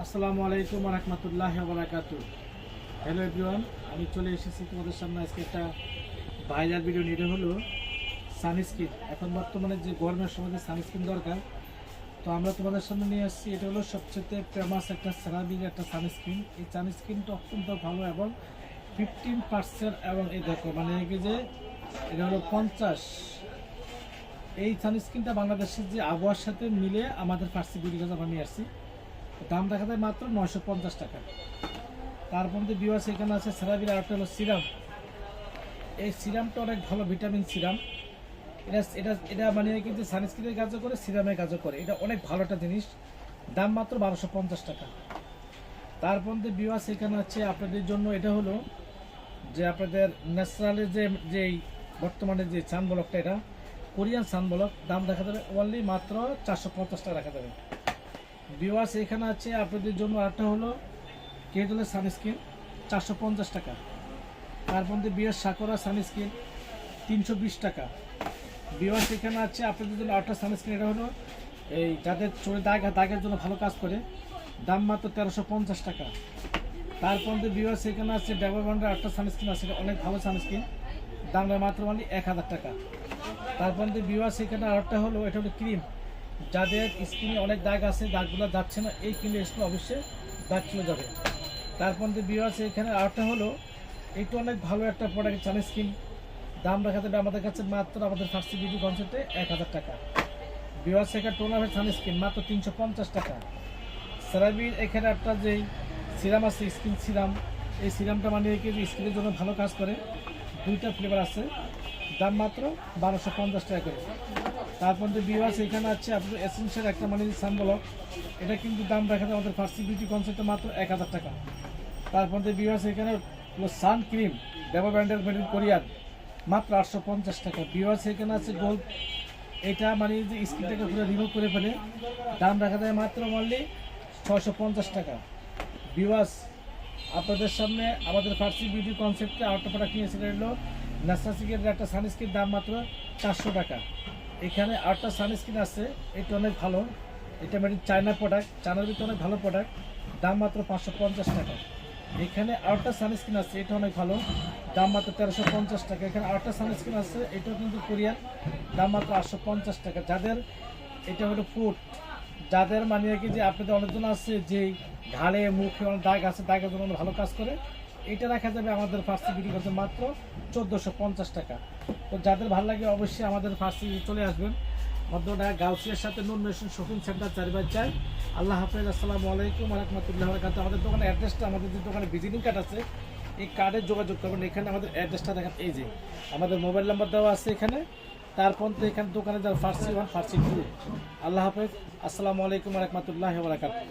আসসালামু আলাইকুম ওয়া রাহমাতুল্লাহি ওয়া বারাকাতুহু। হ্যালো এভরিওয়ান, আমি চলে এসেছি তোমাদের সামনে আজকে একটা ভাইরাল ভিডিও নিয়ে। হলো সানস্ক্রিন। এখন বর্তমানে যে গরমের সময় যে সানস্ক্রিন দরকার, তো আমরা তোমাদের সামনে নিয়ে আসছি। এটা হলো সবচেয়ে ফেমাস একটা সেরামিক একটা সানস্ক্রিন। এই সানস্ক্রিনটা অত্যন্ত ভালো এবং 15% এবং এই দেখো মানে কি যে এটা হলো 50। এই সানস্ক্রিনটা বাংলাদেশের যে আবহাওয়ার সাথে মিলে আমাদের ফার্সি বিডি গাছ আমরা নিয়ে আসছি। দাম দেখা যায় মাত্র 950 টাকা। তার মধ্যে বিওয়াস এখানে আছে সেরাভির, আরেকটা হলো সিরাম। এই সিরামটা অনেক ভালো ভিটামিন সিরাম। এটা এটা এটা মানে কিন্তু সানস্ক্রিনের কাজও করে, সিরামের কাজও করে। এটা অনেক ভালো একটা জিনিস। দাম মাত্র 1250 টাকা। তার মধ্যে বিওয়াস এখানে আছে আপনাদের জন্য, এটা হলো যে আপনাদের ন্যাচারালের যেই বর্তমানে যে সানব্লকটা, এটা কোরিয়ান সানব্লক। দাম দেখা যাবে অনলি মাত্র 450 টাকা রাখা যাবে। বিওয়াস এখানে আছে আপনাদের জন্য আরেকটা হলো কেডলের সানস্ক্রিন, 450 টাকা। তার মধ্যে বিওয়াস সাকুরা সানস্ক্রিন 320 টাকা। বিওয়াস এখানে আছে আপনাদের জন্য আরেকটা সানস্ক্রিন, এটা হলো এই যাদের চোখে দাগের জন্য ভালো কাজ করে। দাম মাত্র 1350 টাকা। তার মধ্যে বিওয়াস এখানে আছে ডাবল ব্র্যান্ডের আরেকটা সানস্ক্রিন আছে, এটা অনেক ভালো সানস্ক্রিন। দাম মাত্র মানে 1000 টাকা। তার মধ্যে বিওয়াস এখানে আরেকটা হলো, এটা হলো ক্রিম। যাদের স্কিনে অনেক দাগ আছে, দাগগুলো যাচ্ছে না, এই ক্রিমে স্কিন অবশ্যই দাগ চলে যাবে। তার মধ্যে বিওয়াস এখানে আরেকটা হলো, এইটা অনেক ভালো একটা প্রোডাক্ট সানস্ক্রিন। দাম রাখা যাবে আমাদের কাছে মাত্র আমাদের ফার্সি বিউটি কনসেপ্টে 1000 টাকা। বিওয়াস এখানে টোনার সানস্ক্রিন মাত্র 350 টাকা। সেরাভির এখানে একটা যেই সিরাম আছে, স্কিন সিরাম। এই সিরামটা মানে কি স্কিনের জন্য ভালো কাজ করে। দুইটা ফ্লেভার আছে, দাম মাত্র 1250 টাকা করে। তার মধ্যে বিওয়াস এখানে আছে আপনাদের এসেন্সিয়াল একটা মানে সানব্লক। এটা কিন্তু দাম রাখা যায় আমাদের ফার্সি বিউটি কনসেপ্টে মাত্র 1000 টাকা। তার মধ্যে বিওয়াস এখানে সান ক্রিম ডাবল ব্র্যান্ডের মেড ইন কোরিয়ান, মাত্র 850 টাকা। বিওয়াস এখানে আছে গোল্ড। এটা মানে যে স্কিনটাকে পুরো রিমুভ করে ফেলে, দাম রাখা যায় মাত্র অনলি 650 টাকা। বিওয়াস আপনাদের সামনে আমাদের ফার্সি বিউটি কনসেপ্টে আরেকটা প্রোডাক্ট নিয়ে এসে হলো ন্যাসাসিকের একটা সানস্ক্রিন, দাম মাত্র 400 টাকা। এখানে আরেকটা সানস্ক্রিন আছে, এটা অনেক ভালো। এটা মানে চায়না প্রোডাক্ট, চায়নার ভিতরে অনেক ভালো প্রোডাক্ট। দাম মাত্র 550 টাকা। এখানে আরেকটা সানস্ক্রিন আছে, এটা অনেক ভালো। দাম মাত্র 1350 টাকা। এখানে আরেকটা সানস্ক্রিন আছে, এটাও কিন্তু কোরিয়ান। দাম মাত্র 850 টাকা। যাদের এটা হলো ফুড, যাদের মানে কি যে আপনাদের অনেকজন আছে যে ঘাড়ে মুখে অনেক দাগ আছে, দাগের জন্য অনেক ভালো কাজ করে, এটা রাখা যাবে আমাদের ফার্সি বিক্রি করতে মাত্র 1450 টাকা। তো যাদের ভালো লাগে অবশ্যই আমাদের ফার্সি চলে আসবেন। মধ্যঢাকা গাউসিয়ার সাথে নুন মেশিন শপিং সেন্টার 4/4। আল্লাহ হাফেজ। আসসালামু আলাইকুম ওয়া রাহমাতুল্লাহি ওয়া বারাকাতুহু। আমাদের দোকানের অ্যাড্রেসটা, আমাদের যে দোকানে ভিজিটিং কার্ড আছে, এই কার্ডে যোগাযোগ করবেন। এখানে আমাদের অ্যাড্রেসটা দেখেন, এই যে আমাদের মোবাইল নাম্বার দেওয়া আছে এখানে। তারপর তো এখানে দোকানে যার ফার্সি 1 ফার্সি 2। আল্লাহ হাফেজ। আসসালামু আলাইকুম ওয়া রাহমাতুল্লাহি ওয়া বারাকাতুহু।